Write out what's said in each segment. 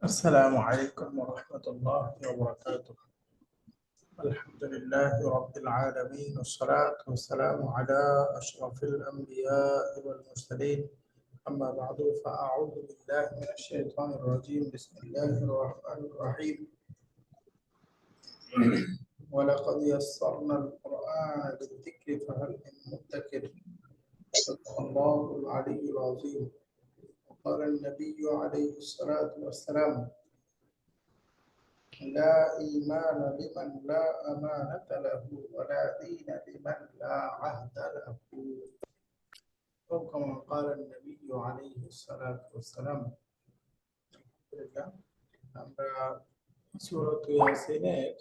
السلام عليكم ورحمة الله وبركاته. الحمد لله رب العالمين، والصلاة والسلام على أشرف الأنبياء والمرسلين. أما بعد، فأعوذ بالله من الشيطان الرجيم. بسم الله الرحمن الرحيم. ولقد يسرنا القرآن للذكر فهل من مدكر. صدق الله العلي العظيم. وقال النبي عليه الصلاة والسلام: لا إيمان لمن لا أمانة له، ولا دين لمن لا عهد له، أو كما قال النبي عليه الصلاة والسلام. আমরা সূরা ইয়াসিনের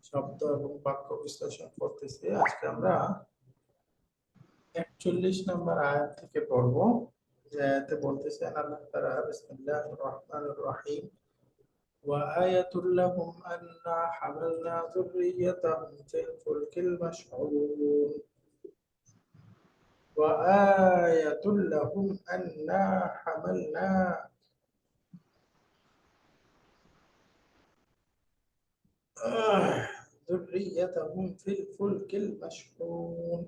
শব্দ এবং বাক্য বিশ্লেষণ করতেছি। আজকে আমরা 41 নম্বর আয়াত থেকে পড়ব। যে আয়াতে বলতেছেন আল্লাহ তাআলা: বিসমিল্লাহির রহমানির রহিম। وآية لهم أنا حملنا ذريتهم في الفلك المشحون. وآية لهم أنا حملنا ذريتهم في الفلك المشحون.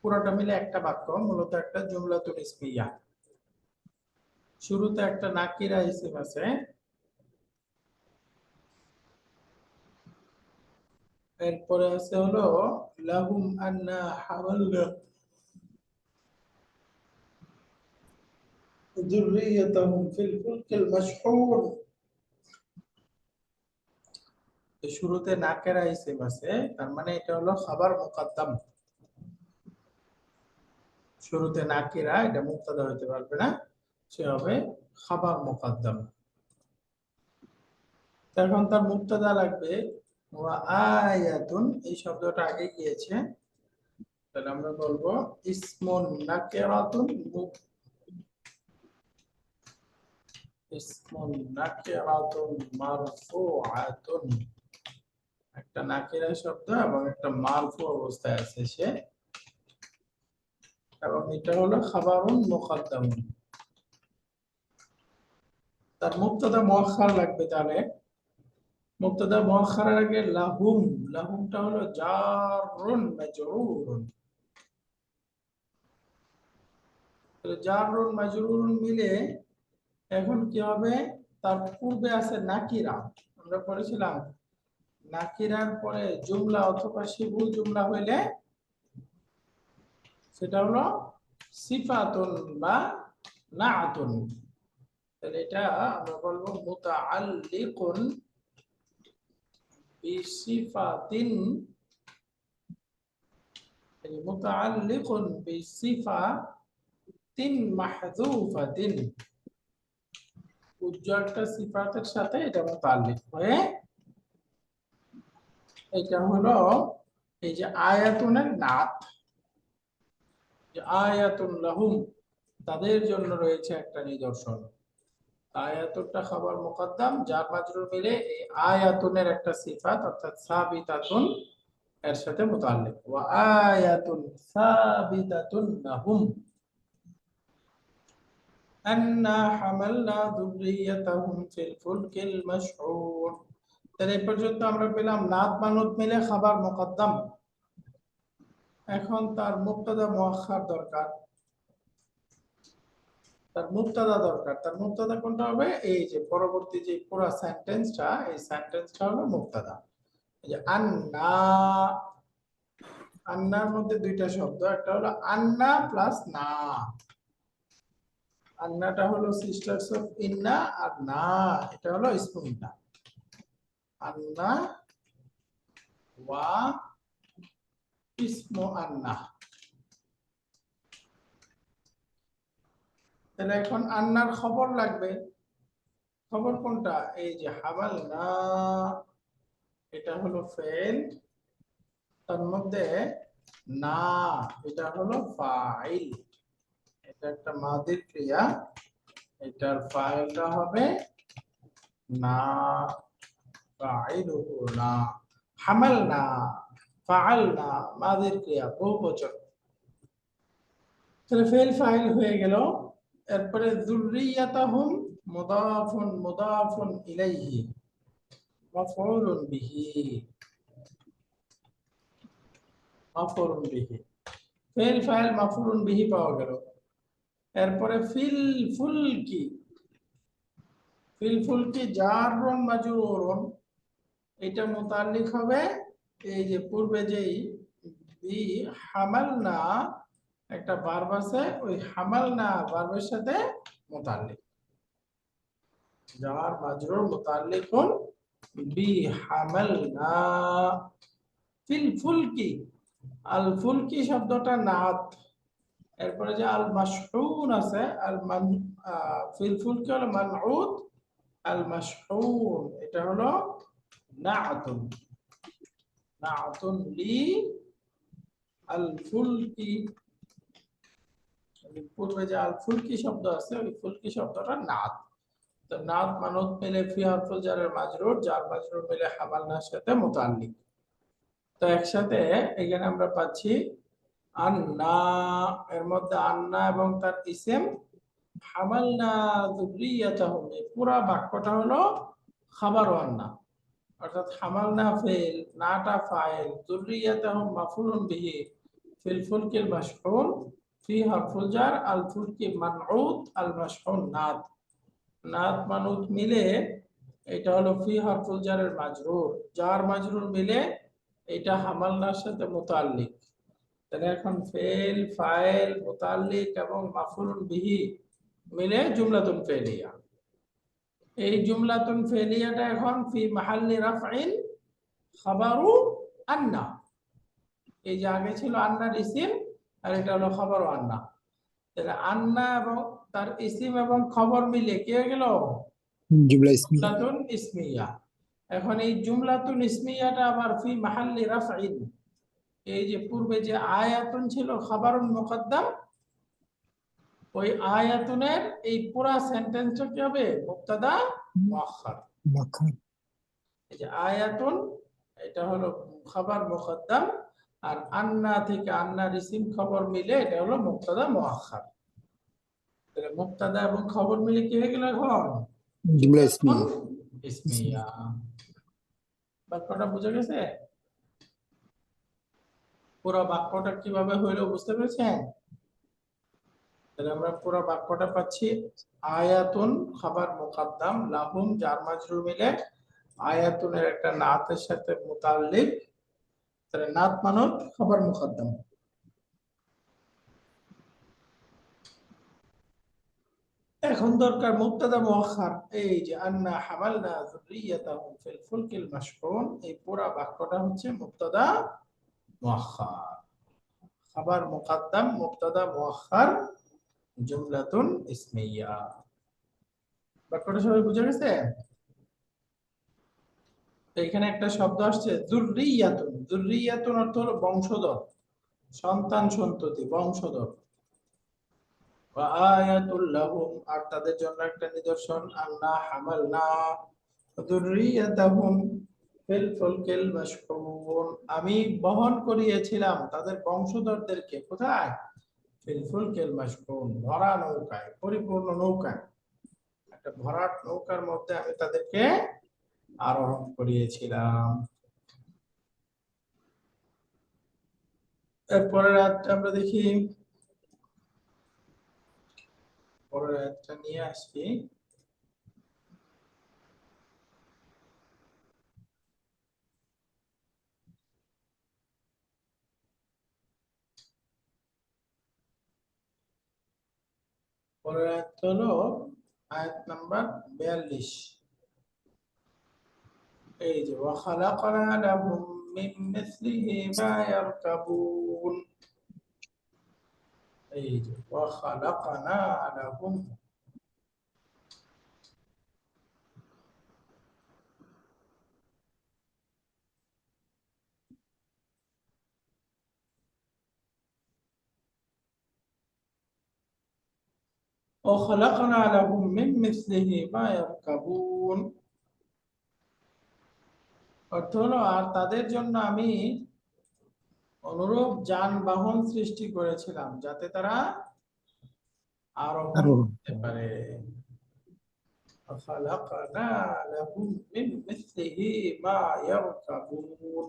পুরোটা মিলে একটা বাক্য, মূলত একটা জুমলাতুল ইসমিয়া। শুরুতে একটা নাকিরা ইসম আছে, এরপরে আছে হলো লাহুম আন্না হামালনা যুররিয়াতাহুম ফিল ফুলকিল মাশহুন। শুরুতে নাকিরা ইসম আছে, তার মানে এটা হলো খাবার মুকদ্দম। শুরুতে নাকিরা, এটা মুবতাদা হতে পারবে না, সে হবে খাবার মুকদ্দম। এখন তার মুবতাদা লাগবে ওয়া আয়াতুন, এই শব্দটা আগে গিয়েছে, তাহলে আমরা বলবো ইসমুন নাকিরাতুন মারফুআতুন। একটা নাকিরা শব্দ এবং একটা মারফু অবস্থায় আছে সে, এবং এটা হলো খাবারুন মুকদ্দামুন। তার মুবতাদা মুআখখার লাগবে। তাহলে মুবতাদা মুআখখারের আগে লাহুম, লাহুমটা হলো জারুন মাজরুরুন। তাহলে জারুন মাজরুরুন মিলে এখন কি হবে? তার পূর্বে আছে নাকিরা। আমরা পড়েছিলাম নাকিরার পরে জুমলা অথবা শিবুল জুমলা হইলে সেটা হলো সিফাতুন বা নাআতুন। তাহলে এটা আমরা বলবো মুতাআল্লিকুন বিসিফাতিন, এই মুতাআল্লিকুন বিসিফাতিন মাহযুফাতিন। উজ্জ্বলটা সিফাতের সাথে এটা মুতাআল্লিক হয়ে এটা হলো এই যে আয়াতুনের নাত। যে আয়াতুন লাহুম, তাদের জন্য রয়েছে একটা নিদর্শন। আয়াতুনটা খাবার মুকদ্দম, যার মাজরুর মিলে এই আয়াতুনের একটা সিফাত অর্থাৎ সাবিতাতুন এর সাথে মুতাআল্লিক। ওয়া আয়াতুন সাবিতাতুন লাহুম আন্না হামালনা যুররিয়াতাহুম ফিল ফুলকিল মাশহুন। তাহলে এই পর্যন্ত আমরা পেলাম নাত মানত মিলে খাবার মুকদ্দম। এখন তার মুবতাদা মুআখখার দরকার, তার মুবতাদা দরকার। তার মুবতাদা কোনটা হবে? এই যে পরবর্তী যে পুরো সেন্টেন্সটা, এই সেন্টেন্সটা হলো মুবতাদা। এই যে আন্না, আন্নার মধ্যে দুইটা শব্দ, একটা হলো আন্না প্লাস না। আন্নাটা হলো সিস্টার্স অফ ইন্না, আর না এটা হলো ইসমু ইন্না। আন্না ওয়া ইসমু আন্না। তাহলে এখন আন্নার খবর লাগবে। খবর কোনটা? এই যে হামালনা, এটা হলো ফেল, তার মধ্যে না এটা হলো ফাইল। এটা একটা মাদির ক্রিয়া, এটার ফাইলটা হবে না, ফাইলুহু না। হামালনা, ফাআলনা মাদির ক্রিয়া বহুবচন, তাহলে ফেল ফাইল হয়ে গেল। এরপরে যুররিয়াতাহুম মুদাফুন মুদাফুন ইলাইহি মাফউলুন বিহি মাফউলুন বিহি, ফেল ফাইল মাফউলুন বিহি পাওয়া গেল। এরপরে ফিল ফুলকি, ফিল ফুলকি জারুন মাজরুরুন, এটা মুতাল্লিক হবে এই যে পূর্বে যেই বি হামালনা একটা ভার্ব আছে, ওই হামালনা ভার্বের সাথে মুতাল্লিক, জার মাজরুর মুতাল্লিকুন বি হামালনা। ফিল ফুলকি, আল ফুলকি শব্দটা নাত, এরপরে যে আল মাশহুন আছে, আল মান ফিল ফুলকি হলো মানউত, আল মাশহুন এটা হলো নাআতুন, নাআতুন লি আল ফুলকি। পূর্বে যে আল ফুলকি শব্দ আছে, ওই ফুলকি শব্দটা নাত, তো নাত মানত মিলে ফি হরফুল জারের মাজরুর, জার মাজরুর মিলে হামালনার সাথে মুতাল্লিক। তো একসাথে এখানে আমরা পাচ্ছি আন্না, এর মধ্যে আন্না এবং তার ইসেম হামালনা যুররিয়াতাহুম, এই পুরো বাক্যটা হলো খাবার আন্না, অর্থাৎ হামালনা ফেল, নাটা ফাইল, যুররিয়াতাহুম মাফউলুন বিহি, ফিল ফুলকিল মাশহুন, ফি হারফুল জার, আল ফুলকি মানউত, আল মাশহুন নাত, নাত মানুত মিলে এটা হলো ফি হারফুল জারের মাজরুর, জার মাজরুর মিলে এটা হামালনার সাথে মুতাল্লিক। তাহলে এখন ফেল ফাইল মুতাল্লিক এবং মাফউলুন বিহি মিলে জুমলাতুন ফেলিয়া। এই জুমলাতুন ফেলিয়াটা এখন ফি মাহাল্লি রাফইন খাবারু আন্না, এই যে আগে ছিল আন্নার ইসিম, আর এটা হলো খবর আন্না, তাহলে আন্না এবং তার ইসিম এবং খবর মিলে কি হয়ে গেল জুমলাতুন ইসমিয়া। এখন এই জুমলাতুন ইসমিয়াটা আবার ফি মাহাল্লি রাফইন, এই যে পূর্বে যে আয়াতুন ছিল খাবারুন মুকদ্দাম, ওই আয়াতুনের এই পুরা সেন্টেন্সটা কি হবে মুবতাদা মুআখখার। এই যে আয়াতুন এটা হলো খাবার মুকদ্দাম, আর আন্না থেকে আন্নার ইসিম খবর মিলে এটা হলো মুবতাদা মুআখখার। তাহলে মুবতাদা এবং খবর মিলে কি হয়ে গেল এখন জুমলা ইসমিয়া। বাক্যটা বুঝে গেছে? পুরো বাক্যটা কিভাবে হইলো বুঝতে পেরেছেন? তাহলে আমরা পুরো বাক্যটা পাচ্ছি আয়াতুন খাবার মুকদ্দাম, লাহুম জার মাজরুর মিলে আয়াতুনের একটা নাতের সাথে মুতাল্লিক, তাহলে নাত মানত খাবার মুকদ্দাম। এখন দরকার মুবতাদা মুআখখার, এই যে আন্না হামালনা যুররিয়াতাহুম ফিল ফুলকিল মাশহুন, এই পুরো বাক্যটা হচ্ছে মুবতাদা মুআখখার, খাবার মুকদ্দাম মুবতাদা মুআখখার জুমলাতুন ইসমিয়া। বাক্যটা সবাই বুঝে গেছে? এখানে একটা শব্দ আসছে যুররিয়াতুন, যুররিয়াতুন অর্থ হলো বংশধর, সন্তান সন্ততি, বংশধর। ওয়া আয়াতুল লাহুম, আর তাদের জন্য একটা নিদর্শন, আন্না হামালনা যুররিয়াতাহুম ফিল ফুলকিল মাশহুন, আমি বহন করিয়েছিলাম তাদের বংশধরদেরকে কোথায়, ফিল ফুলকিল মাশহুন, ভরা নৌকায়, পরিপূর্ণ নৌকায়, একটা ভরাট নৌকার মধ্যে আমি তাদেরকে আরোহণ করিয়েছিলাম। এরপরের আয়াতটা আমরা দেখি, পরের আয়াতটা নিয়ে আসি। পরের আয়াত হলো আয়াত নাম্বার 42, এই যে ওয়া খালাকনা লাহুম মিন মিসলিহি মা ইয়ারকাবুন, এই যে ওয়া খালাকনা লাহুম, ওয়া খালাকনা লাহুম মিন মিসলিহি মা ইয়ারকাবুন, অর্থ হলো আর তাদের জন্য আমি অনুরূপ যানবাহন সৃষ্টি করেছিলাম যাতে তারা আরোহণ আরোহণ করতে পারে। خلقنا لهم من مثله ما يركبون।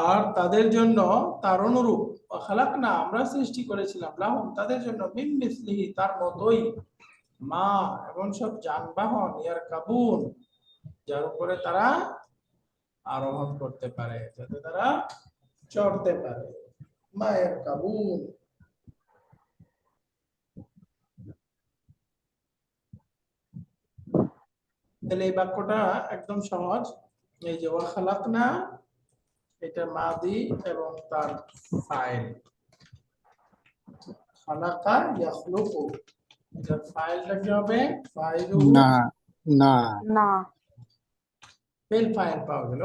আর তাদের জন্য তার অনুরূপ খালাকনা আমরা সৃষ্টি করেছিলাম লাহুম তাদের জন্য মিন মিসলিহি তার মতোই মা এবং সব যানবাহন ইয়ারকাবুন যার উপরে তারা আরোহণ করতে পারে যাতে তারা চড়তে পারে। মা ইয়ারকাবুন। তাহলে এই বাক্যটা একদম সহজ। এই যে ওয়া খালাকনা এটা মাদি এবং তার ফাইল খালাকা ইয়াখলুকু এটার ফাইলটা কি হবে ফাইলুহু না না না ফেল ফাইল পাওয়া গেল।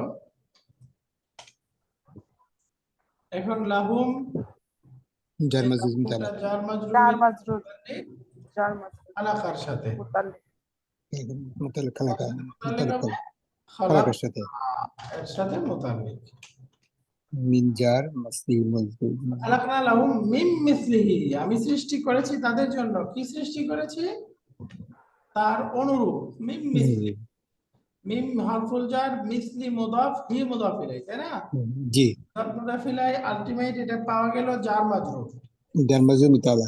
এখন লাহুম যার এই মাজুজ বাক্যটা মুতালা জার মাজরুর জার মিলে মাজরুর জার মাজরুর খালাকার সাথে মুতাল্লিক মুতালা খালাকা মুতাল্লিক মুতালা হবে খালাক খালাকার সাথে এর সাথে মুতাল্লিক। মিন যার মাসলি মাজুজ খালাকনা লাহুম মিন মিসলিহি আমি সৃষ্টি করেছি তাদের জন্য কি সৃষ্টি করেছি তার অনুরূপ মিন মিসলি মিম হারফুল জার মিসলি মুদাফ হি মুদাফ ইলাইহি তাই না জি মুদাফ মুদাফ ইলাইহি আলটিমেট এটা পাওয়া গেল জার মাজরুর যার মাজুজ মুতালা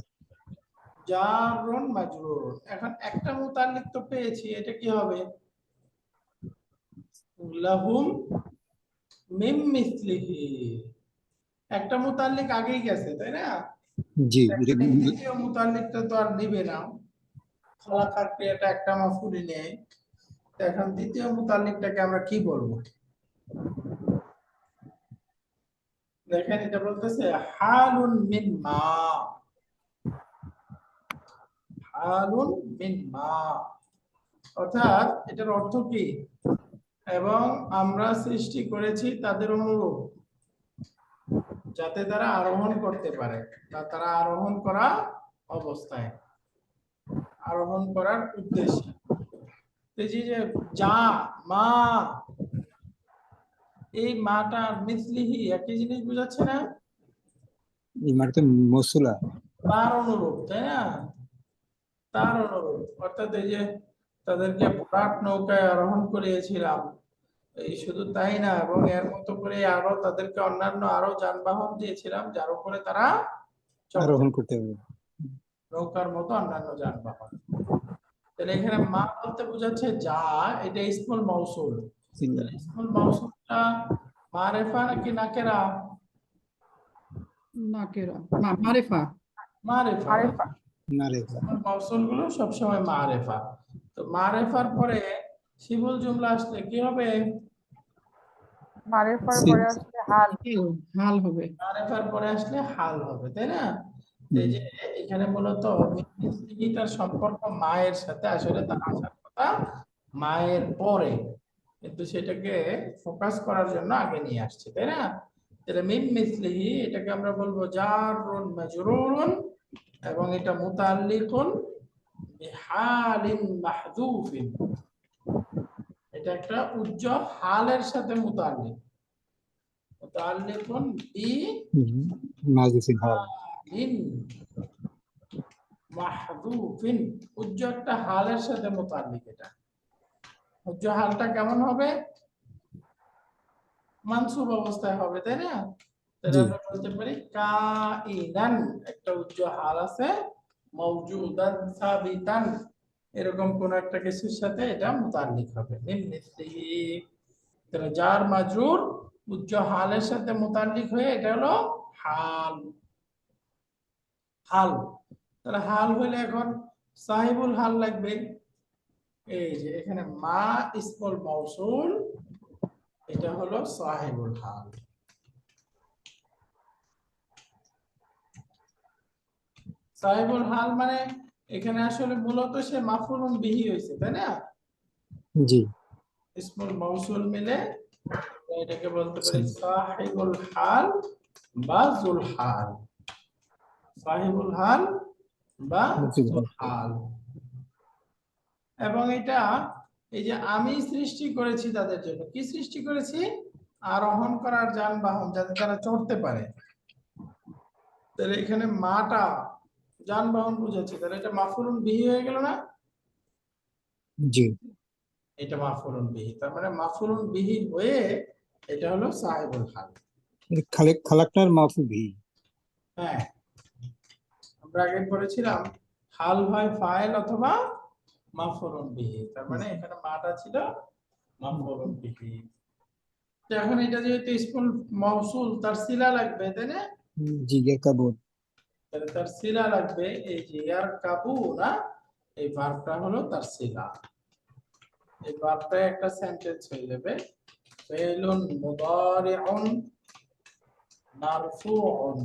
জারুন মাজরুর। এখন একটা মুতাল্লিক তো পেয়েছি এটা কি হবে লাহুম মিম মিসলিহি একটা মুতাল্লিক আগেই গেছে তাই না জি দ্বিতীয় মুতাল্লিকটা তো আর নিবে না খালাকার ক্রিয়াটা একটা মাফুলি নেই। তো এখন দ্বিতীয় মুতাল্লিকটাকে আমরা কি বলবো দেখেন এটা বলতেছে হালুন মিন মা হালুন মিন মা অর্থাৎ এটার অর্থ কি এবং আমরা সৃষ্টি করেছি তাদের অনুরূপ যাতে তারা আরোহণ করতে পারে বা তারা আরোহণ করা অবস্থায় আরোহণ করার উদ্দেশ্যে। এই যে যা মা এই মাটা মিসলিহি একই জিনিস বোঝাচ্ছে না এই মানে তো মৌসুলা তার অনুরূপ তাই না তার অনুরূপ অর্থাৎ এই যে তাদেরকে ভরাট নৌকায় আরোহণ করিয়েছিলাম এই শুধু তাই না এবং এর মতো করে আরো তাদেরকে অন্যান্য আরো যানবাহন দিয়েছিলাম যার উপরে তারা চড়তে আরোহণ করতে হবে নৌকার মতো অন্যান্য যানবাহন। তাহলে এখানে মা বলতে বোঝাচ্ছে যা এটা ইসমুল মৌসুল ইসমুল মৌসুলটা মারেফা নাকি নাকেরা নাকেরা মারেফা মারেফা আরেফা না রে ইসমুল মৌসুল গুলো সবসময় মারেফা। তো মারেফার পরে শিবুল জুমলা আসলে কি হবে মারিফার পরে আসলে হাল হাল হবে মারেফার পরে আসলে হাল হবে তাই না। তো এই যে এখানে মূলত মিসলিহিটার সম্পর্ক মায়ের সাথে আসলে তার আসার কথা মায়ের পরে কিন্তু সেটাকে ফোকাস করার জন্য আগে নিয়ে আসছে তাই না। তাহলে মিম মিসলিহি এটাকে আমরা বলবো জারুন মাজরুরুন এবং এটা মুতাল্লিকুন বিহালিন মাহযুফিন এটা একটা উজ্জ্বল হালের সাথে মুতাল্লিক মুতাল্লিকুন বি মাজুসিন হাল হালিন মাহযুফিন উজ্জ্বল একটা হালের সাথে মুতাল্লিক এটা উজ্জ্বল হালটা কেমন হবে মানসুব অবস্থায় হবে তাই না। তাহলে জি। আমরা বলতে পারি কাইনান একটা উজ্জ্বল হাল আছে মাওজুদান সাবিতান এরকম কোন একটা কিছুর সাথে এটা মুতাল্লিক হবে মিন মিসলিহি। তাহলে জার মাজরুর উজ্জ্বল হালের সাথে মুতাল্লিক হয়ে এটা হলো হাল হাল। তাহলে হাল হইলে এখন সাহিবুল হাল লাগবে এই যে এখানে মা ইসমুল মাউসুল এটা হলো সাহিবুল হাল। সাহিবুল হাল মানে এখানে আসলে মূলত সে মাফউলুন বিহি হইছে তাই না জি ইসমুল মাউসুল মিলে এটাকে বলতে পারি সাহিবুল হাল বা জুল হাল সাহিবুল হাল বা জুল হাল। এবং এটা এই যে আমি সৃষ্টি করেছি তাদের জন্য, কি সৃষ্টি করেছি? আরোহণ করার যানবাহন, যাতে তারা চড়তে পারে। তাহলে এখানে মাটা যানবাহন বুঝাচ্ছে, তাহলে এটা মাফউলুন বিহি হয়ে গেল না? জি। এটা মাফউলুন বিহি, তার মানে মাফউলুন বিহি হয়ে এটা হলো সাহেবুল হাল। খালাকনার মাফুল বিহি। হ্যাঁ, আমরা আগে পড়েছিলাম হাল হয় ফাইল অথবা মাফউলুন বিহি, তার মানে এখানে মাটা ছিল মাফউলুন বিহি। তো এখন এটা যেহেতু ইসমুল মাউসুল, তার সিলা লাগবে, তাই না? জি, কাবুল। তাহলে তার সিলা লাগবে, এই যে ইয়ার কাবু না, এই ভার্বটা হলো তার সিলা। এই ভার্বটা একটা সেন্টেন্স হয়ে যাবে, ফেলুন মুদারিউন মারফুউন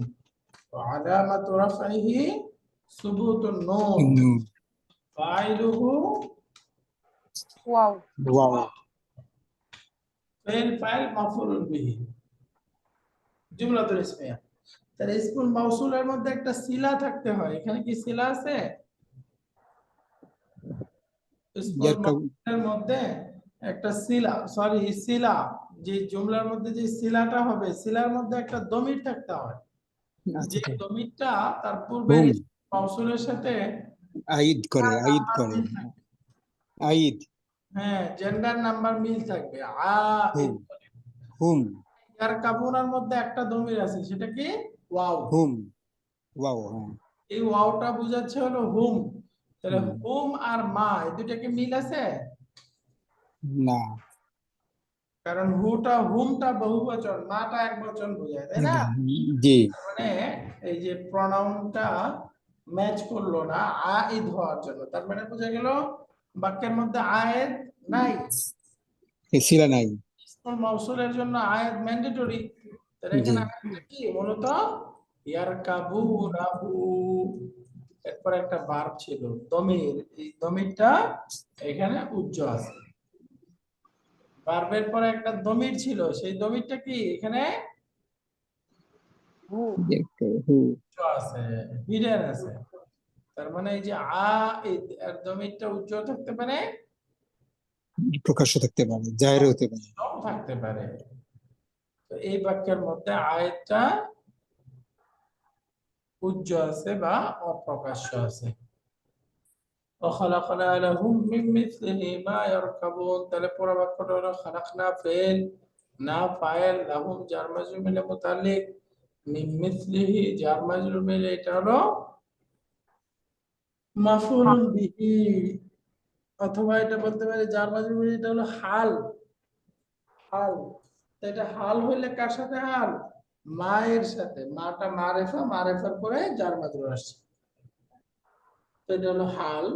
ওয়া আলামাতু রাফইহি সুবুতুন নুন নুন। ফাইলুহু ওয়াও। ওয়াও। ফাইল মাফউলুন বিহি জুমলাতুল ইসমিয়া। তাহলে ইসমুল মাউসুলের মধ্যে একটা সিলা থাকতে হয়, এখানে কি সিলা আছে? ইসমুল ইয়ার কাবুল। মাউসুলের মধ্যে একটা সিলা, সরি সিলা, যে জুমলার মধ্যে যে সিলাটা হবে, সিলার মধ্যে একটা দমির থাকতে হয়, যে আচ্ছা। দমিরটা তার পূর্বের হুম। ইসমুল মাউসুলের সাথে আইদ করে, আইদ নাম্বার করে। মিল থাকবে। আইদ। হ্যাঁ, জেন্ডার নাম্বার মিল থাকবে। হুম। হুম। ইয়ার কাবুনার মধ্যে একটা দমির আছে, সেটা কি? ওয়াও। হুম। ওয়াও। হ্যাঁ। এই ওয়াওটা বোঝাচ্ছে হলো হুম। তাহলে হুম। হুম আর মা, এই দুটাকে মিল আছে? না। কারণ হুমটা বহুবচন, মাটা একবচন বোঝায়, তাই না? জি। মানে এই যে প্রনাউনটা ম্যাচ করলো না আইদ হওয়ার জন্য, তার মানে বোঝা গেল বাক্যের মধ্যে আয়েদ নাই। সিলা নাই। ইসমুল মাউসুলের জন্য আয়াত ম্যান্ডেটরি। তাহলে জি। এখানে আয়াতটা কি মূলত? ইয়ারকাবুনাহু, এরপর একটা ভার্ব ছিল দমির, এই দমিরটা এখানে উজ্জ আছে। ভার্বের পরে একটা দমির ছিল, সেই দমিরটা কি এখানে হু। হু। উজ্জ আছে, হিডেন আছে। তার মানে এই যে এর দমিরটা উজ্জ থাকতে পারে, প্রকাশ্য থাকতে পারে, জাহের হতে পারে। নাও থাকতে পারে। তো এই বাক্যের মধ্যে আয়াতটা উজ্জ আছে বা অপ্রকাশ্য আছে। وخلقنا لهم من مثله ما يركبون, তাহলে পুরো বাক্যটা হলো খালাকনা ফেল, না ফাইল, লাহুম জার মাজরুর মিলে মুতাল্লিক, মিন মিসলিহি জার মাজরুর মিলে এটা হলো মাফউলুন বিহি, অথবা এটা বলতে পারি জার মাজরুর মিলে এটা হলো হাল। হাল, তো এটা হাল হইলে কার সাথে হাল? মায়ের সাথে। মাটা মারেফা, মারেফার পরে জার মাজরুর আসছে, তো এটা হলো হাল।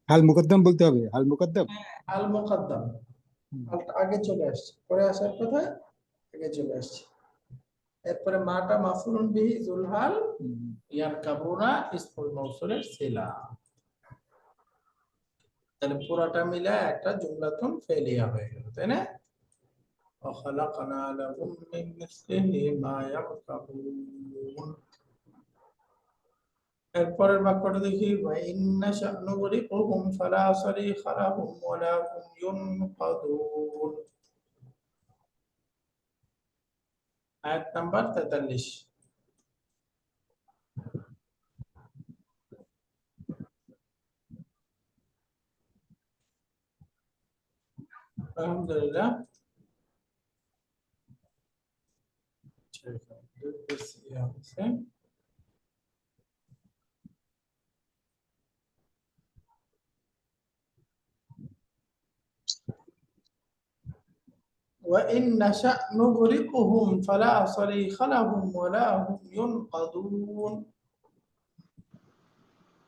হাল মুকদ্দম বলতে হবে, হাল মুকদ্দম। হাল মুকদ্দম, হালটা আগে চলে আসছে, পরে আসার কথা আগে চলে আসছে। এরপরে মাটা মাফউলুন বিহি জুলহাল, ইয়ারকাবুনা ইসমুল মাউসুলের সিলা। তাহলে পুরাটা মিলে একটা জুমলাতুন ফেলিয়া হয়ে গেল, তাই না? وخلقنا لهم من مثله ما يركبون। এরপরের বাক্যটা দেখি, وإن نشأ نغرقهم فلا صريخ لهم ولا هم ينقذون। আয়াত নাম্বার 43। আলহামদুলিল্লাহ। وإن نشأ نغرقهم فلا صريخ لهم ولا هم ينقذون।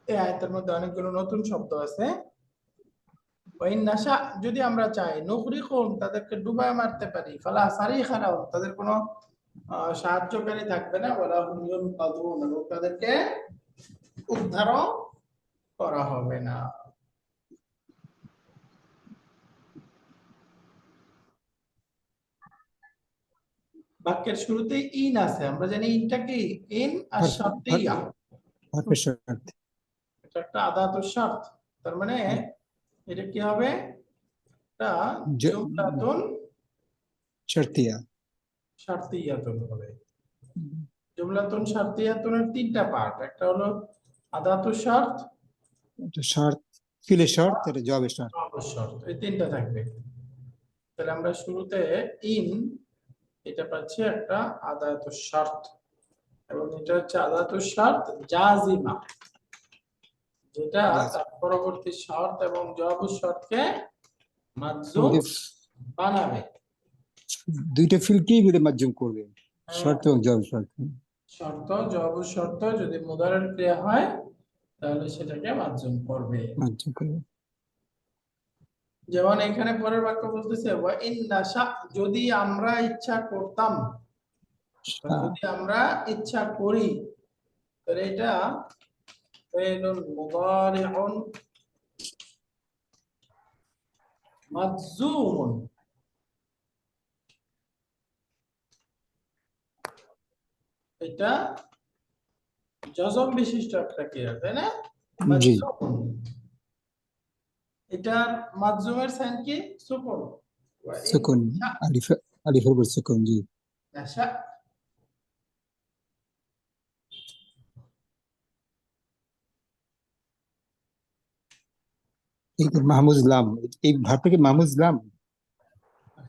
এই আয়াতের মধ্যে অনেকগুলো নতুন শব্দ আছে। ওয়াইন নাশা, যদি আমরা চাই, নুগরিকুম, তাদেরকে ডুবায় মারতে পারি, ফালা সারিখা লাহুম, তাদের কোনো সাহায্যকারী থাকবে না, ওয়ালা হুম ইউনকাযুন, এবং তাদেরকে উদ্ধারও করা হবে না। বাক্যের শুরুতে ইন আছে, আমরা জানি ইনটা কি? ইন আশ-শারতিয়া, হারফের শর্ত। এটা একটা আদাতুশ শর্ত। তার মানে এটা কি হবে? একটা জ- জুমলাতুন শর্তিয়া শারতিয়াতুন হবে। জুমলাতুন শারতিয়াতুনের তিনটা পার্ট, একটা হলো আদাতুশ শর্ত, এটা শর্ত, ফিলে শর্ত, এটা জবে শর্ত। জবাবুশ শর্ত, এই তিনটা থাকবে। তাহলে আমরা শুরুতে ইন এটা পাচ্ছি একটা আদাতুশ শর্ত, এবং এটা হচ্ছে আদাতুশ শর্ত জাজিমা, যেটা জাজিম। তার পরবর্তী শর্ত এবং জবাবুশ শর্তকে মাজজুম বানাবে। দুইটা ফিলকেই বোধহয় মাধ্যম করবে, হ্যাঁ, শর্ত এবং জবে শর্ত। শর্ত জবাবুশ শর্ত যদি মুদারের ক্রিয়া হয় তাহলে সেটাকে মাজজুম করবে। মাধ্যম করবে। যেমন এখানে পরের বাক্য বলতেছে ওয়া ইন নাশা, যদি আমরা ইচ্ছা করতাম, বা যদি আমরা ইচ্ছা করি, তাহলে এটা ফেলুন মুদারিউন মাজজুমুন, এটা জজম বিশিষ্ট একটা ক্রিয়া, তাই না? জি, মাজজুম, এটার মাজজুমের সাইন কি? সুকুন। ওয়া ইন সুকুন, আলিফ, আলিফের উপর সুকুন। জি, নাশা, এই যে মাহমুদ লাম, এই ভাবটা কি মাহমুদ লাম?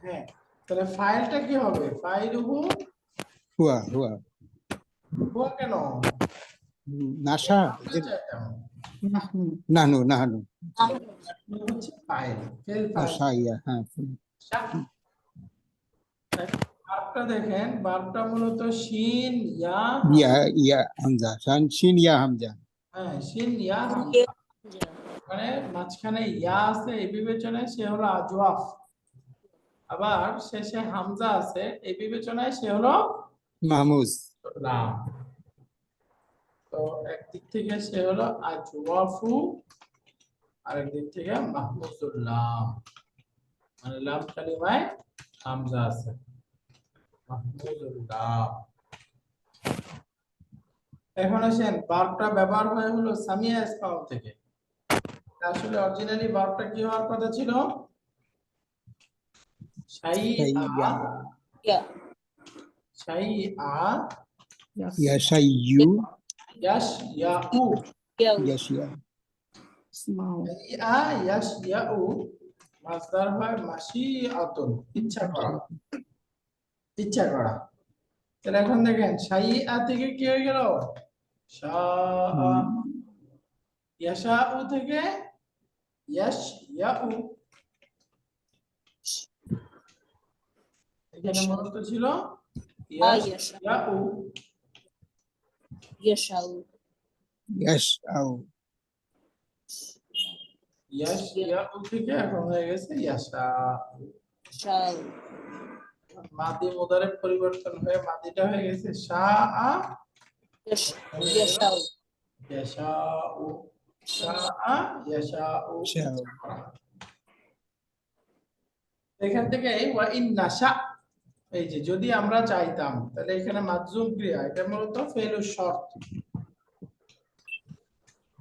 হ্যাঁ, তাহলে ফাইলটা কি হবে? ফাইলহু হুয়া হুয়া হুয়া কেন? নাশা, যে চাইতাম নাহনু। নাহনু নাহনু হচ্ছে ফাইল, ফেল ফাইল। আশা, ইয়া, হ্যাঁ, ভার্বটা দেখেন, ভার্বটা মূলত শিন ইয়া ইয়া, ইয়া হামজা, শান শিন ইয়া হামজা। হ্যাঁ, শিন ইয়া হামজা, মানে মাঝখানে ইয়া আছে এই বিবেচনায় সে হলো আজওয়াফ, আবার শেষে হামজা আছে এই বিবেচনায় সে হলো মাহমুজ। লাম। তো একদিক থেকে সে হলো আজওয়াফু, আরেক দিক থেকে মাহমুদুল লাম, মানে লাম কালিমায় হামজা আছে, মাহমুদুল লাম। এখন আসেন, ভার্বটা ব্যবহার হয় হলো সামিয়া ইসমাউ থেকে। আসলে অরিজিনালি ভার্বটা কি হওয়ার কথা ছিল? শাইআ, ইয়া, শাইআ Yes. ইয়াশাইয়ু, ইয়াশইয়াউ, ইয়াশিয়া, Small. শাইআ ইয়াশইয়াউ মাসদার হয় মাশিআতুন, ইচ্ছা করা, ইচ্ছা করা। তাহলে এখন দেখেন শাইআ থেকে কি হয়ে গেল? শাআ। ইয়াশাউ থেকে ইয়াশইয়াউ, এখানে মূলত ছিল ইয়াশইয়াউ, ইয়াশআউ, ইয়াশইয়াউ থেকে এখন হয়ে গেছে ইয়াশা। মাদি মুদারে পরিবর্তন হয়ে মাদিটা হয়ে গেছে শাআ ইয়াশাউ, শাআ ইয়াশাউ। শাউ। এখান থেকে ওয়া ইন নাশা, এই যে যদি আমরা চাইতাম, তাহলে এখানে মাজজুম ক্রিয়া, এটা মূলত ফেলু শর্ত,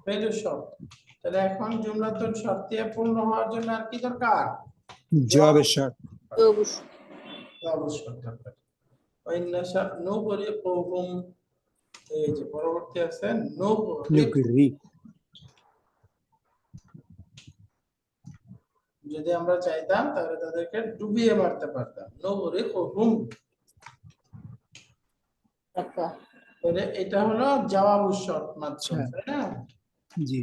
ফেলু শর্ত। তাহলে এখন জুমলাতুন শর্তিয়া পূর্ণ হওয়ার জন্য আর কি দরকার? জবাবের শর্ত। অবশ্যই দরকার। ওয়া ইন নাশা নুগরিকুহুম, এই যে পরবর্তী আছে নুকরি, যদি আমরা চাইতাম তাহলে তাদেরকে ডুবিয়ে মারতে পারতাম, নুগরিকুহুম। তাহলে এটা হলো জওয়াবুশ শর্ত মাত্র, তাই না? জি,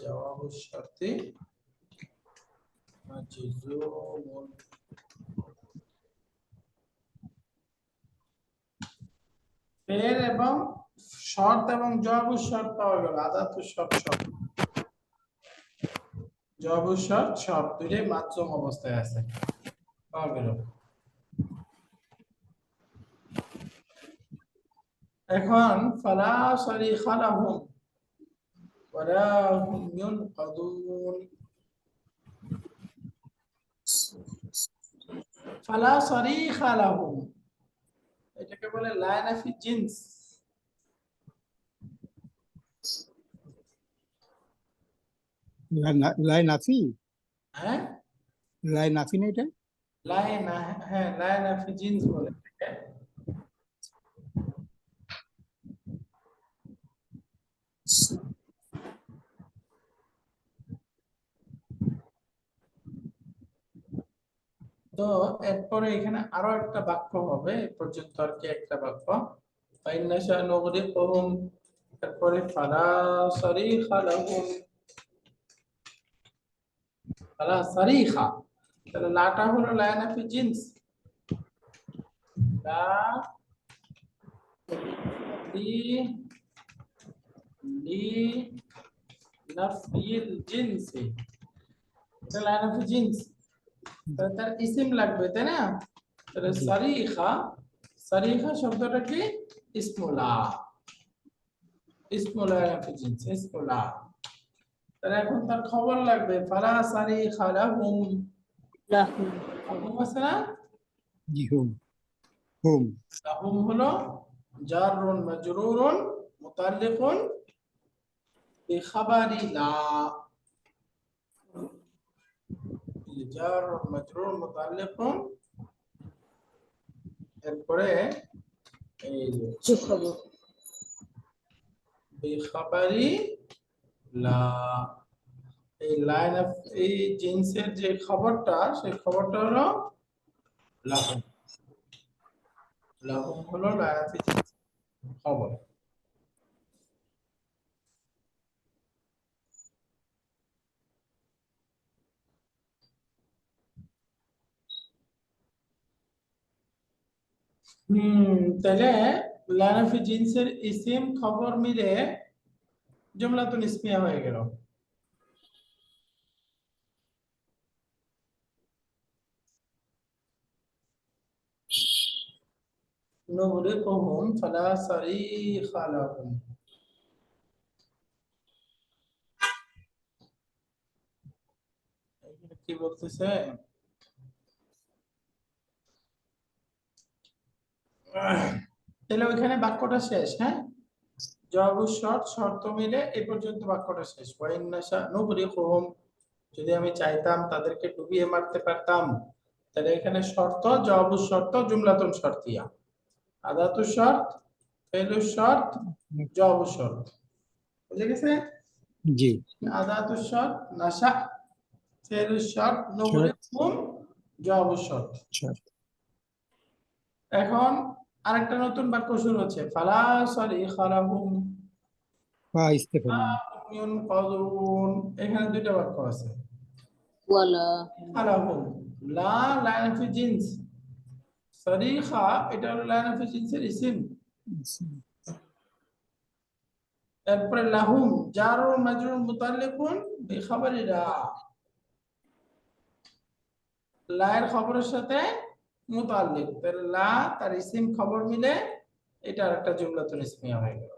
জওয়াবুশ শর্তি মাজজুমুন। ফেল এবং শর্ত এবং জওয়াবুশ শর্ত পাওয়া গেল, আদাতুশ শর্ত শর্ত, জওয়াবুশ শর্ত শর্ত দুইটাই মাজজুম অবস্থায় আছে, পাওয়া গেল। এখন ফালা সারিখা লাহুম ওয়ালা হুম ইউনকাদুন, ফালা সারিখা লাহুম, এটাকে বলে লা নাফি জিন্স। লাই নাফি, হ্যাঁ লাই নাফি না এটা? লায়না, হ্যাঁ লায়না ফি জিন্স বলে এটাকে। তো এরপরে এখানে আরো একটা বাক্য হবে, এ পর্যন্ত আর কি একটা বাক্য। ফাইন্নাশা নুগরিকুহুম, তারপরে ফালা সারিখা লাহুম, ফালা সারিখা, তাহলে লাটা হলো লায়না ফি জিন্স, লা লি লি নাফিল জিনসি, এটা লায়না ফি জিন্স, তাহলে তার ইসিম লাগবে তাই না? তাহলে জি। সারিখা, সারিখা শব্দটা কি? ইসমুলা, ইসমুলা ফি জিন্স, ইসমুলা। তাহলে এখন তার খবর লাগবে, ফালা সারিখা লাহুম, লাহুম। লাহুম আছে না? জি, হুম হুম লাহুম হলো জারুন মাজরুরুন মুতাল্লিকুন বিখাবারি লা, জারুন মাজরুর মুতাল্লিকুন, এরপরে এই যে সুখবর। বিখাবারি লা, এই লাইন অফ এই জিন্সের যে খবরটা, সেই খবরটা হলো লাহুম, লাহুম হলো লাইন অফ জিন্স খবর। তাহলে লাইন অফ জিন্সের ইসিম খবর মিলে জুমলাতুন ইসমিয়া হয়ে গেল। নুগরিকুহুম ফালা সারিখা লাহুম, এখানে কি বলতেছে? তাহলে ওইখানে বাক্যটা শেষ, হ্যাঁ, জবাব শর্ত, শর্ত মিলে এই পর্যন্ত বাক্যটা শেষ। ওয়াইন্নাশা নুগরিকুহুম, যদি আমি চাইতাম তাদেরকে ডুবিয়ে মারতে পারতাম, তাহলে এখানে শর্ত, জবাব শর্ত, জুমলাতুন শর্তিয়া, আদাতু শর্ত, ফেলু শর্ত, জবাব শর্ত, বুঝে গেছে? জি। আদাতু শর্ত নাশা, ফেলু শর্ত, শর্ত, নুগরিকুহুম, জবাব শর্ত। শর্ত। এখন আরেকটা নতুন বাক্য শুরু হচ্ছে, ফালা সারিখা লাহুম বা ইস্তেফামি। ইউনকাযুন, এখানে দুইটা বাক্য আছে। ওয়ালা। লাহুম, লা লায়না ফি জিন্স, সারিখা এটা হলো লায়না ফি জিন্সের ইসিম, তারপরে লাহুম জারুন মাজরুর মুতাল্লিকুন বিখাবারি লা, লা এর খবরের সাথে মুতাল্লিক, তাহলে লা তার ইসিম খবর মিলে এটা আরেকটা জুমলাতুল ইসমিয়া হয়ে গেল।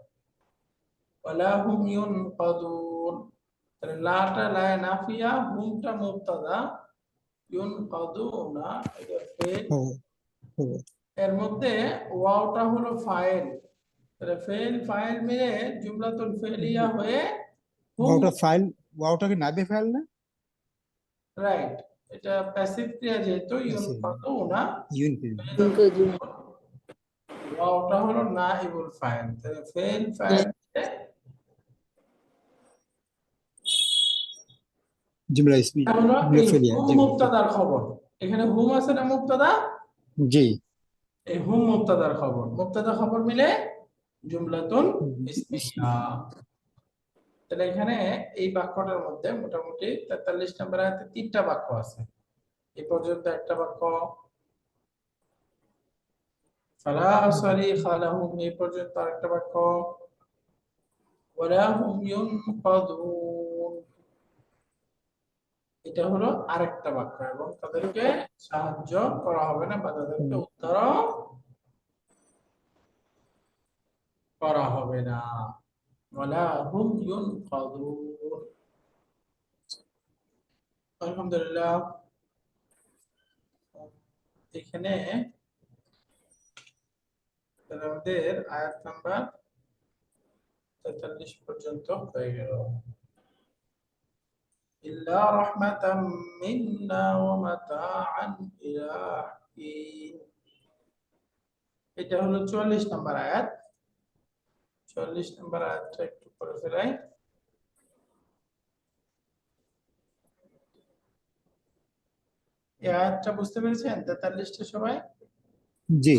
ওয়ালা হুম ইউনকাদুন, তাহলে লাটা লা নাফিয়া, হুমটা মুবতাদা, ইউনকাদুনা এটা ফেল, খবর, খবর। এর মধ্যে ওয়াওটা হলো ফাইল, তাহলে ফেল ফাইল মিলে জুমলাতুল ফেলিয়া হয়ে হুম, ওটা ফাইল, ওটা কি নাইবে ফাইল না? রাইট, এটা প্যাসিভ ক্রিয়া যেহেতু আছে ইউনকাদুনা, ইউনিট। ইনকাজুন। ওয়াওটা হলো নাইবুল ফাইল, তাহলে ফেল ফাইল জুমলা ইসমি, হলো জুমলা এই ফেলিয়া, হুম জি। মুবতাদার খবর, এখানে হুম আছে না মুবতাদা, জি। এই হুম মুবতাদার খবর, মুবতাদা খবর মিলে জুমলাতুন ইসমিয়া। তাহলে এখানে এই বাক্যটার মধ্যে মোটামুটি 43 নম্বর আয়াতে তিনটা বাক্য আছে, এই পর্যন্ত একটা বাক্য, ফালা সারিখা লাহুম এই পর্যন্ত আরেকটা বাক্য, ওয়ালা হুম ইউনকাযুন এটা হলো আরেকটা বাক্য, এবং তাদেরকে সাহায্য করা হবে না বা তাদেরকে উদ্ধার করা হবে না, ওয়ালা হুম ইউনকাযুন। আলহামদুলিল্লাহ, এখানে তাহলে আমাদের আয়াত নাম্বার 43 পর্যন্ত হয়ে গেল। ইল্লা রাহমাতাম মিন্না ওয়া মাতাআন ইলা হিন। এটা হলো 44 নম্বর আয়াত। 44 নম্বর আয়াতটা একটু পড়ে ফেলাই। এই আয়াতটা বুঝতে পেরেছেন 43টা সবাই? জি।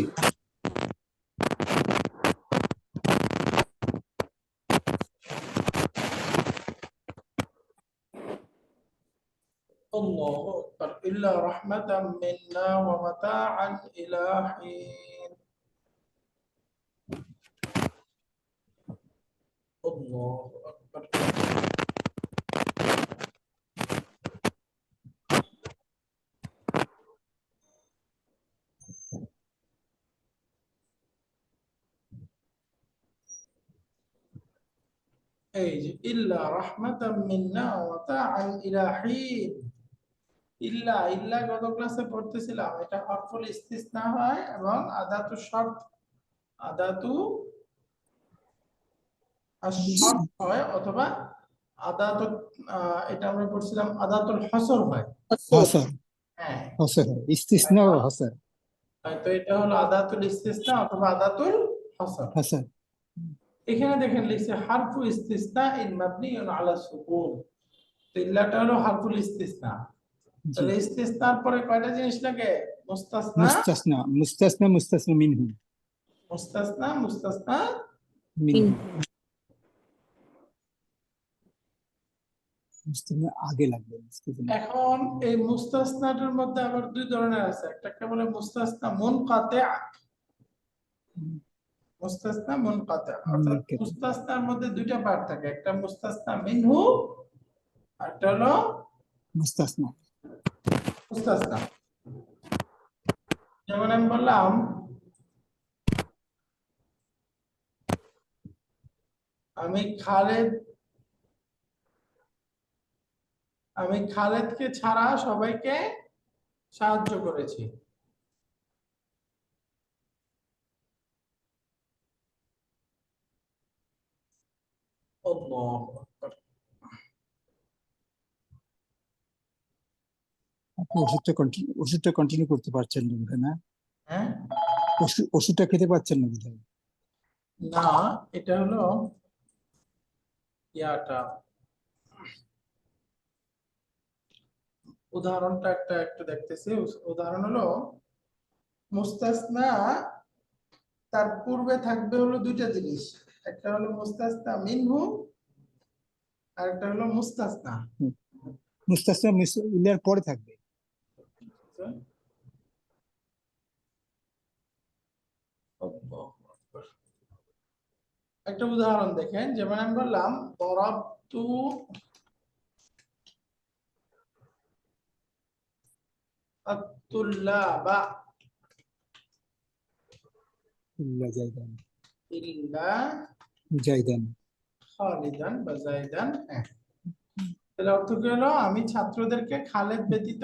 الله أكبر إلا رحمة منا ومتاعا إلى حين الله أكبر إلا رحمة منا ومتاعا إلى حين ইল্লা ইল্লা গত ক্লাসে পড়তেছিলাম, এটা হরফুল ইস্তিসনা হয় এবং আদাতু শর্ত আদাতু আশ-শর্ত হয় অথবা আদাতু এটা আমরা পড়ছিলাম আদাতুল হসর হয়। হাসান হ্যাঁ, হাসান ইস্তিসনা ও হাসান হয়তো এটা হলো আদাতুল ইস্তিসনা অথবা আদাতুল হসর। হাসান। এখানে দেখেন লিখছে হারফু ইস্তিসনা ইন মাবনিউন আলা সুকুন। তো ইল্লাটা হলো হারফুল ইস্তিসনা। জি। তাহলে ইস্তিসনার পরে কয়টা জিনিস লাগে? মুস্তাসনা, মুস্তাসনা মুস্তাসনা মুস্তাসনা মিনহু মুস্তাসনা, মুস্তাসনা মিনহু। মুস্তাসনা আগে লাগবে মুস্তাসনা। এখন এই মুস্তাসনাটার মধ্যে আবার দুই ধরনের আছে। একটা বলে মুস্তাসনা মুনকাতিআ, মুস্তাসনা মুনকাতিআ। অর্থাৎ মুনকাতিআ। মুস্তাসনার মধ্যে দুইটা পার্ট থাকে, একটা মুস্তাসনা মিনহু আর একটা হলো মুস্তাসনা। মুস্তাসনা। যেমন আমি বললাম আমি খালেদকে ছাড়া সবাইকে সাহায্য করেছি। আল্লাহু আকবার। আপনি ওষুধটা কন্টিনিউ করতে পারছেন না বোধহয়, না? হ্যাঁ, ওষুধটা খেতে পারছেন না বোধহয়। না, এটা হলো ইয়াটা উদাহরণটা একটু দেখতেছি। উদাহরণ হলো মুস্তাসনা, তার পূর্বে থাকবে হলো দুইটা জিনিস, একটা হলো মুস্তাসনা মিনহু আর একটা হলো মুস্তাসনা। মুস্তাসনা ইল্লার পরে থাকবে। একটা উদাহরণ দেখেন, যেমন আমি বললাম দরাবতু আত-তুল্লাবা ইল্লা জাইদান ইল্লা জাইদান। খালিদান বা জাইদান। হ্যাঁ, এর অর্থ কি হলো? আমি ছাত্রদেরকে খালেদ ব্যতীত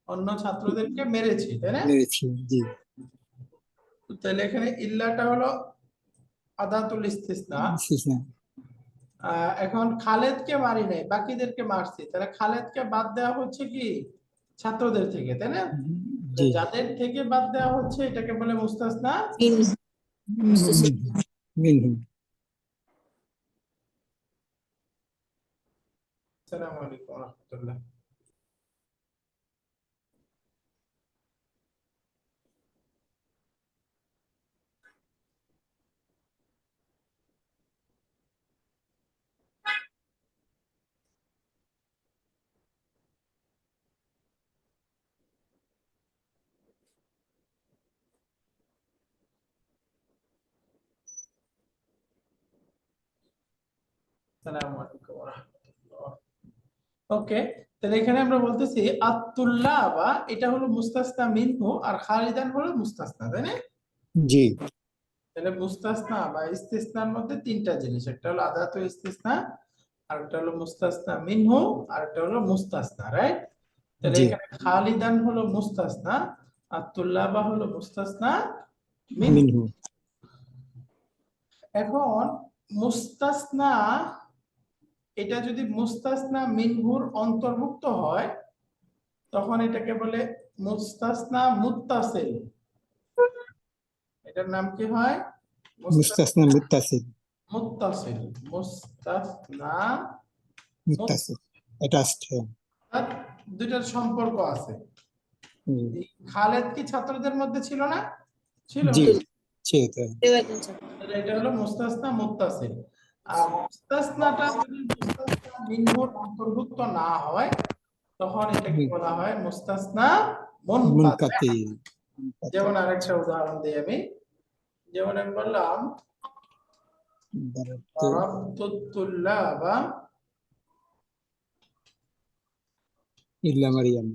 অন্য ছাত্রদেরকে মেরেছি, তাই না? মেরেছি, জি। তাহলে এখানে ইল্লাটা হলো আদাতুল ইস্তিসনা। ইস্তিসনা। এখন খালেদকে মারি নাই, বাকিদেরকে মারছি, তাহলে খালেদকে বাদ দেওয়া হচ্ছে কি ছাত্রদের থেকে, তাই না? জি। যাদের থেকে বাদ দেওয়া হচ্ছে এটাকে বলে মুস্তাসনা মিনহু। আসসালামু আলাইকুম ওয়া রাহমাতুল্লাহ। আসসালামু আলাইকুম ওয়া রাহমাতুল্লাহ। ওকে, তাহলে এখানে আমরা বলতেছি আত-তুল্লাবা, এটা হলো মুস্তাসনা মিনহু আর খালিদান হলো মুস্তাসনা, তাই না? জি। তাহলে মুস্তাসনা বা ইস্তিসনার মধ্যে তিনটা জিনিস, একটা হলো আদাতু ইস্তিসনা, আর একটা হলো মুস্তাসনা মিনহু, আর একটা হলো মুস্তাসনা, রাইট? তাহলে জি। এখানে খালিদান হলো মুস্তাসনা আর তুল্লাবা হলো মুস্তাসনা মিনহু। মিনহু। এখন মুস্তাসনা এটা যদি মুস্তাসনা মিনহুর অন্তর্ভুক্ত হয় তখন এটাকে বলে মুস্তাসনা মুত্তাসিল। এটার নাম কি হয়? মুস্তাসনা মুত্তাসিল। মুত্তাসিল। মুস্তাসনা মুত্তাসিল অ্যাটাচড। মুত্তাসিল, দুইটার সম্পর্ক আছে। এই খালেদ কি ছাত্রদের মধ্যে ছিল না? ছিল। জি ছিল তো। তাহলে এটা হলো মুস্তাসনা মুত্তাসিল। আর মুস্তাসনাটা যদি মুস্তাসনা মিনহুর অন্তর্ভুক্ত না হয় তখন এটাকে বলা হয় মুস্তাসনা মুনকাতি। মুনকাতি। যেমন আরেকটা উদাহরণ দিই আমি, যেমন আমি বললাম দারাবতু দারাবতুত তুল্লাবা ইল্লা মারিয়াম।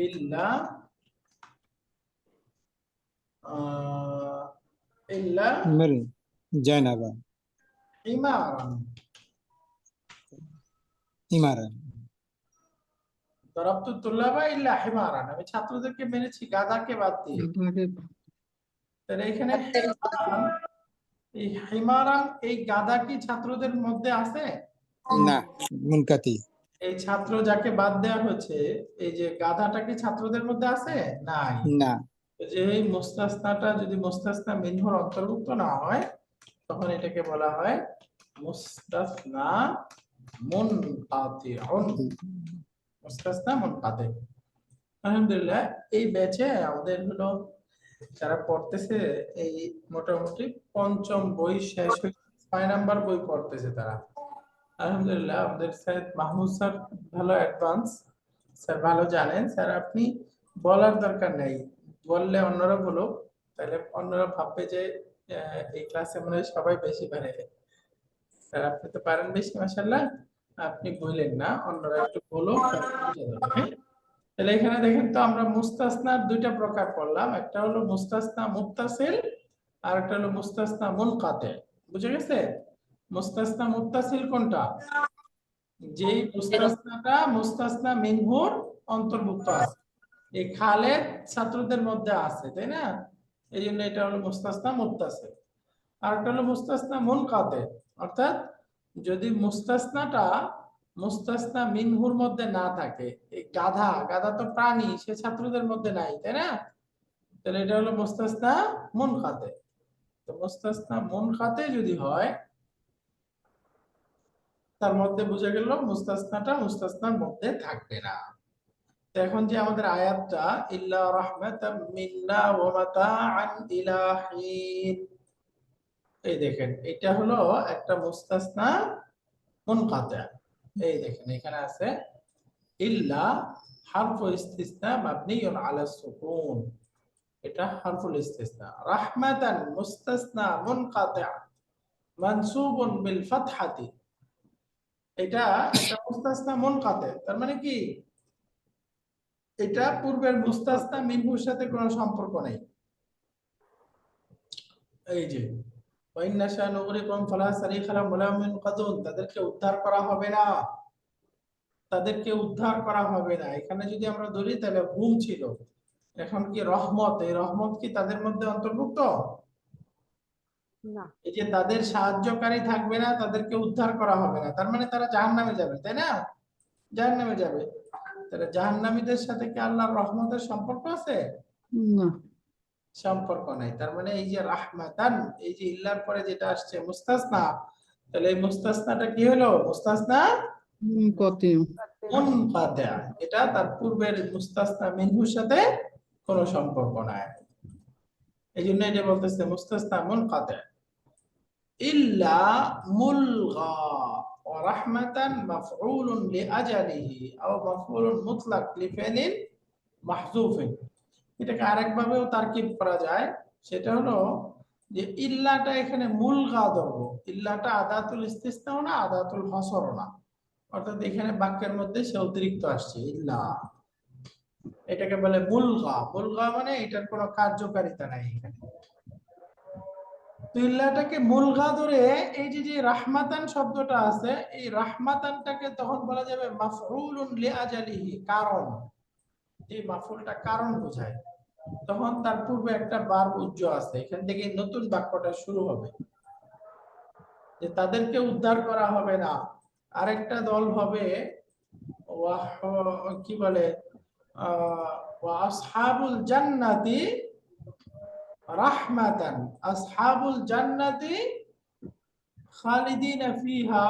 ইল্লা ইল্লা মারিয়াম জানাবা হিমারান। ইমারান। দারাবতুত তুল্লাবা ইল্লা হিমারান, আমি ছাত্রদেরকে মেরেছি গাধাকে বাদ দিয়ে। তাহলে এখানে হিমারান, এই হিমারান এই গাধা কি ছাত্রদের মধ্যে আছে? না, মুনকাতি। এই ছাত্র যাকে বাদ দেওয়া হয়েছে, এই যে গাধাটা কি ছাত্রদের মধ্যে আছে? নাই। না। যে এই মুস্তাসনাটা যদি মুস্তাসনা মিনহুর অন্তর্ভুক্ত না হয় তখন এটাকে বলা হয় মুস্তাসনা মুনকাতিউন। মুস্তাসনা মুনকাতি। আলহামদুলিল্লাহ, এই ব্যাচে আমাদের হলো যারা পড়তেছে এই মোটামুটি পঞ্চম বই শেষ হয়ে 6 নাম্বার বই পড়তেছে তারা। আলহামদুলিল্লাহ, আমাদের স্যার মাহমুদ স্যার ভালো অ্যাডভান্স, স্যার ভালো জানেন। স্যার আপনি বলার দরকার নেই, বললে অন্যরা বলো, তাহলে অন্যরা ভাববে যে এই ক্লাসে মনে হয় সবাই বেশি পারে। স্যার আপনি তো পারেন বেশি, মাশাআল্লাহ, আপনি বললেন না, অন্যরা একটু বলো, বুঝে যাবে। হ্যাঁ, তাহলে এখানে দেখেন তো আমরা মুস্তাসনার দুইটা প্রকার পড়লাম, একটা হলো মুস্তাসনা মুত্তাসিল আর একটা হলো মুস্তাসনা মুনকাতি। বুঝে গেছে? মুস্তাসনা মুত্তাসিল কোনটা? যেই মুস্তাসনাটা মুস্তাসনা মিনহুর অন্তর্ভুক্ত আছে। এই খালেদ ছাত্রদের মধ্যে আছে, তাই না? এই জন্য এটা হলো মুস্তাসনা মুত্তাসিল। আর একটা হলো মুস্তাসনা মুনকাতি, অর্থাৎ যদি মুস্তাসনাটা মুস্তাসনা মিনহুর মধ্যে না থাকে, এই গাধা, গাধা তো প্রাণী, সে ছাত্রদের মধ্যে নাই, তাই না? তাহলে এটা হলো মুস্তাসনা মুনকাতি। তো মুস্তাসনা মুনকাতি যদি হয় তার মধ্যে বুঝে গেল মুস্তাসনাটা মুস্তাসনার মধ্যে থাকবে না। তো এখন যে আমাদের আয়াতটা ইল্লা রাহমাতাম মিন্না ওয়া মাতাআন ইলা হিন, এই দেখেন এটা হলো একটা মুস্তাসনা মুনকাতি। এই দেখেন এখানে আছে ইল্লা হারফু ইস্তিসনা মাবনিয়ুন আলা সুকুন, এটা হারফুল ইস্তিসনা। রাহমাতান মুস্তাসনা মুনকাতি মানসুবুন বিল ফাতহাতি, এটা একটা মুস্তাসনা মুনকাতি। তার মানে কি এটা পূর্বের মুস্তাসনা মিনহুর সাথে কোনো সম্পর্ক নেই। এই যে ওয়াইন্নাশা নুগরিকুম ফালা সারিখা লাহুম ওয়া লাহুম ইনকাযুন, তাদেরকে উদ্ধার করা হবে না, তাদেরকে উদ্ধার করা হবে না। এখানে যদি আমরা ধরি তাহলে হুম ছিল, এখন কি রহমত, এই রহমত কি তাদের মধ্যে অন্তর্ভুক্ত? না। এই যে তাদের সাহায্যকারী থাকবে না, তাদেরকে উদ্ধার করা হবে না, তার মানে তারা জাহান্নামে যাবে, তাই না? জাহান্নামে যাবে। তাহলে জাহান্নামীদের সাথে কি আল্লাহর রহমতের সম্পর্ক আছে? না। সম্পর্ক নাই। তার মানে এই যে রাহমাতান, এই যে ইল্লার পরে যেটা আসছে মুস্তাসনা, তাহলে এই মুস্তাসনাটা কি হলো? মুস্তাসনা মুনকাতি। মুনকাতি, এটা তার পূর্বের মুস্তাসনা মিনহুর সাথে কোনো সম্পর্ক নাই। এই জন্য এটা বলতেছে মুস্তাসনা মুনকাতি। ইল্লা মুলগা ওয়া রাহমাতান মাফউলুন লিআজালিহি আও মাফউলুন মুতলাক লিফিলিন মাহযুফিন। এটাকে আরেকভাবেও তারকিব করা যায়, সেটা হলো যে ইল্লাটা এখানে মুলগা ধরবো, ইল্লাটা আদাতুল ইস্তিসনাও না আদাতুল হসরও না, অর্থাৎ এখানে বাক্যের মধ্যে সে অতিরিক্ত আসছে ইল্লা, এটাকে বলে মুলগা। মুলগা মানে এটার কোনো কার্যকারিতা নাই এখানে। তো ইল্লাটাকে মুলগা ধরে এই যে যে রাহমাতান শব্দটা আছে, এই রাহমাতানটাকে তখন বলা যাবে মাফউলুন লিআজালিহি, কারণ, যে মাফউলটা কারণ বোঝায়, তখন তার পূর্বে একটা বার উজ্জ আছে, এখান থেকে নতুন বাক্যটা শুরু হবে। যে তাদেরকে উদ্ধার করা হবে না, আরেকটা দল হবে কি বলে ওয়া আসহাবুল জান্নাতি রাহমাতান, আসহাবুল জান্নাতি খালিদিনা ফিহা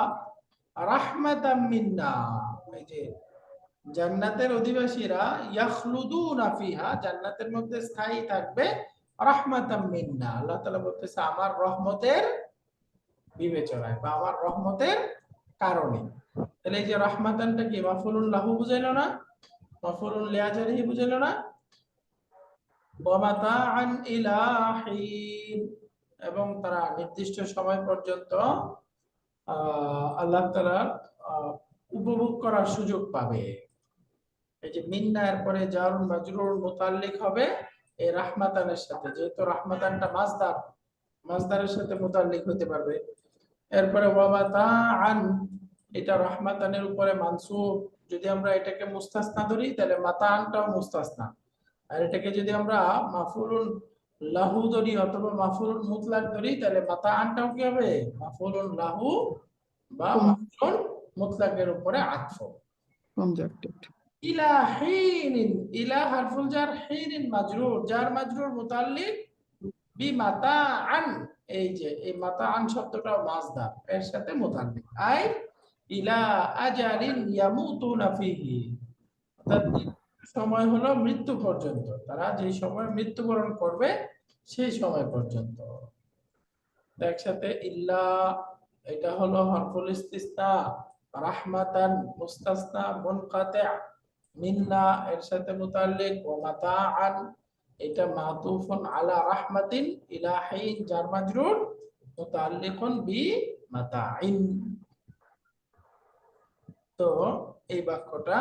রাহমাতাম মিন্না। এই যে জান্নাতের অধিবাসীরা ইয়াখলুদুনা ফিহা, জান্নাতের মধ্যে স্থায়ী থাকবে, রাহমাতাম মিন্না, আল্লাহ তাআলা বলতেছে আমার রহমতের বিবেচনায় বা আমার রহমতের কারণে। তাহলে এই যে রাহমাতানটা কি মাফউলুন লাহু বুঝাইলো না, মাফউলুন লিআজলিহি বুঝাইলো না, ওয়া মাতাআন ইলা হিন, এবং তারা নির্দিষ্ট সময় পর্যন্ত আল্লাহ তাআলার উপভোগ করার সুযোগ পাবে। এই যে মিন্না এর পরে জারুন মাজরুর মুতাল্লিক হবে এই রাহমাতানের সাথে, যেহেতু রাহমাতানটা মাসদার, মাসদারের সাথে মুতাল্লিক হতে পারবে। এরপরে ওয়া মাতাআন, এটা রাহমাতানের উপরে মানসুব, যদি আমরা এটাকে মুস্তাসনা ধরি তাহলে মাতাআনটাও মুস্তাসনা, আর এটাকে যদি আমরা মাফউলুন লাহু ধরি অথবা মাফউলুন মুতলাক ধরি তাহলে মাতাআনটাও কি হবে মাফউলুন লাহু বা মাফউলুন মুতলাকের উপরে আতফ। কনজাক্টেড। ইলা হিনিন, ইলা হারফুল জার, হিনিন মাজরুর, জার মাজরুর মুতাল্লিক বি মাতাআন, এই যে এই মাতাআন শব্দটাও মাসদার, এর সাথে মুতাল্লিক, আই ইলা আজালিন ইয়ামুতুনা ফিহি, অর্থাৎ সময় হলো মৃত্যু পর্যন্ত, তারা যে সময় মৃত্যুবরণ করবে সেই সময় পর্যন্ত। একসাথে ইল্লা, এটা হলো হরফুল ইস্তিসনা, রাহমাতান মুস্তাসনা মুনকাতি, মিন্না এর সাথে মুতাল্লিক, ওয়া মাতাআন এটা মাতুফুন আলা রাহমাতিন, ইলা হিন জার মাজরুর মুতাল্লিকুন বি মাতাইন। তো এই বাক্যটা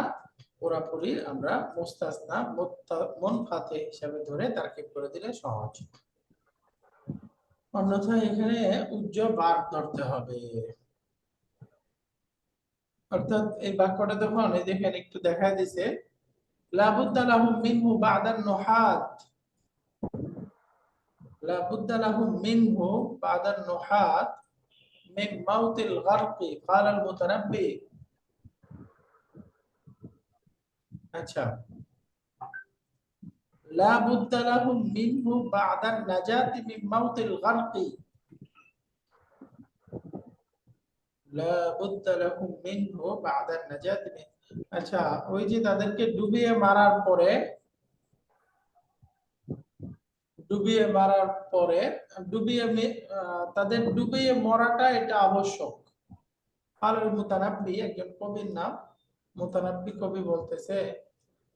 পুরোপুরি আমরা মুস্তাসনা মুনকাতি হিসাবে ধরে তারকিব করে দিলে সহজ, অন্যথায় এখানে উজ্জ্ব বার ধরতে হবে। অর্থাৎ এই বাক্যটা যখন এই দেখেন একটু দেখা দিছে, লাবুদ্দা লাহুম মিনহু বাদান নুহাত, লাবুদ্দা লাহুম মিনহু বাদান নুহাত মিন মাউতিল গারকি ক্বালা আল মুতানাব্বি। আচ্ছা, লাবুদ্দা লাহুম মিনহু বাদান নাজাতি মিন মাউতিল গারকি, লাবুদ্দা লাহুম মিনহু বাদান নাজাতি মিন, আচ্ছা ওই যে তাদেরকে ডুবিয়ে মারার পরে, ডুবিয়ে মারার পরে তাদের ডুবিয়ে মরাটা এটা আবশ্যক। আল মুতানাব্বি একজন কবির নাম, মুতানাব্বি কবি বলতেছে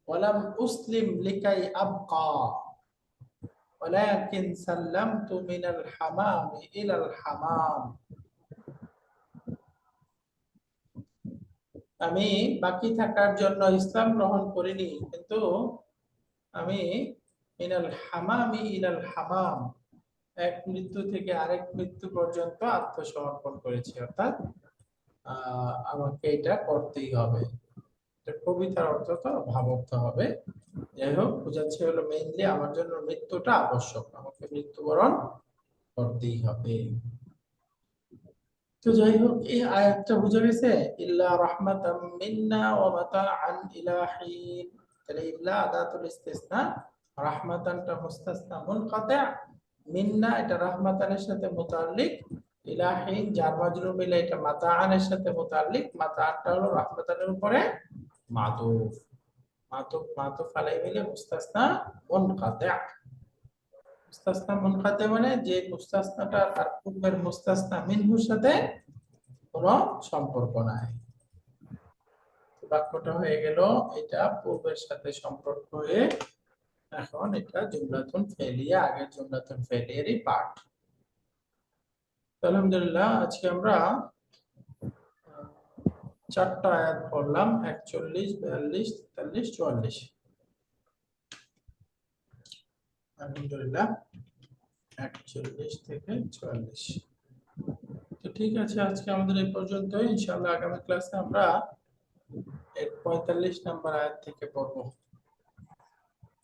ওয়ালাম উসলিম লিকাই আবকা ওয়ালাকিন সাল্লামতু মিনাল হামামি ইলাল হামাম, আমি বাকি থাকার জন্য ইসলাম গ্রহণ করিনি, কিন্তু আমি মিনাল হামামি ইলাল হামাম, এক মৃত্যু থেকে আরেক মৃত্যু পর্যন্ত আত্মসমর্পণ করেছি, অর্থাৎ আমাকে এটা করতেই হবে। কবিতার অর্থ তো ভাবার্থ হবে, যাই হোক বোঝাচ্ছে হলো মেইনলি আমার জন্য মৃত্যুটা আবশ্যক, আমাকে মৃত্যুবরণ করতেই হবে। তো যাই হোক এই আয়াতটা বুঝা গেছে, ইল্লা রাহমাতাম মিন্না ওয়া মাতাআন ইলা হিন, তাহলে ইল্লা আদাতুল ইস্তিসনা, রাহমাতানটা মুস্তাসনা মুনকাতি, মিন্না এটা রাহমাতানের সাথে মুতাল্লিক, ইলা হিন জার মাজরুর মিলে এটা মাতাআনের সাথে মুতাল্লিক, মাতাআনটা হলো রাহমাতানের উপরে মাতুফ, মাতুফ মাতুফ আলাই মিলে মুস্তাসনা মুনকাতি। মুস্তাসনা মুনকাতি মানে যে মুস্তাসনাটা তার পূর্বের মুস্তাসনা মিনহুর সাথে কোনো সম্পর্ক নাই। বাক্যটা হয়ে গেল এটা পূর্বের সাথে সম্পর্ক হয়ে, এখন এটা জুমলাতুন ফেলিয়া, আগের জুমলাতুন ফেলিয়ারই পার্ট। আলহামদুলিল্লাহ আজকে আমরা 4টা আয়াত পড়লাম, 41, 42, 43, 44। আলহামদুলিল্লাহ 41 থেকে 44। তো ঠিক আছে, আজকে আমাদের এই পর্যন্ত, ইনশাআল্লাহ আগামী ক্লাসে আমরা 45 নম্বর আয়াত থেকে পড়ব।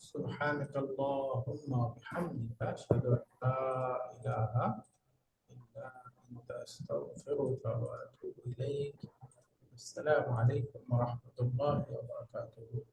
সুবহানাকাল্লাহুম্মা ওয়া বিহামদিকা আশহাদু আল্লা ইলাহা ইল্লা أنت أستغفرك وأتوب إليك. السلام عليكم ورحمة الله وبركاته.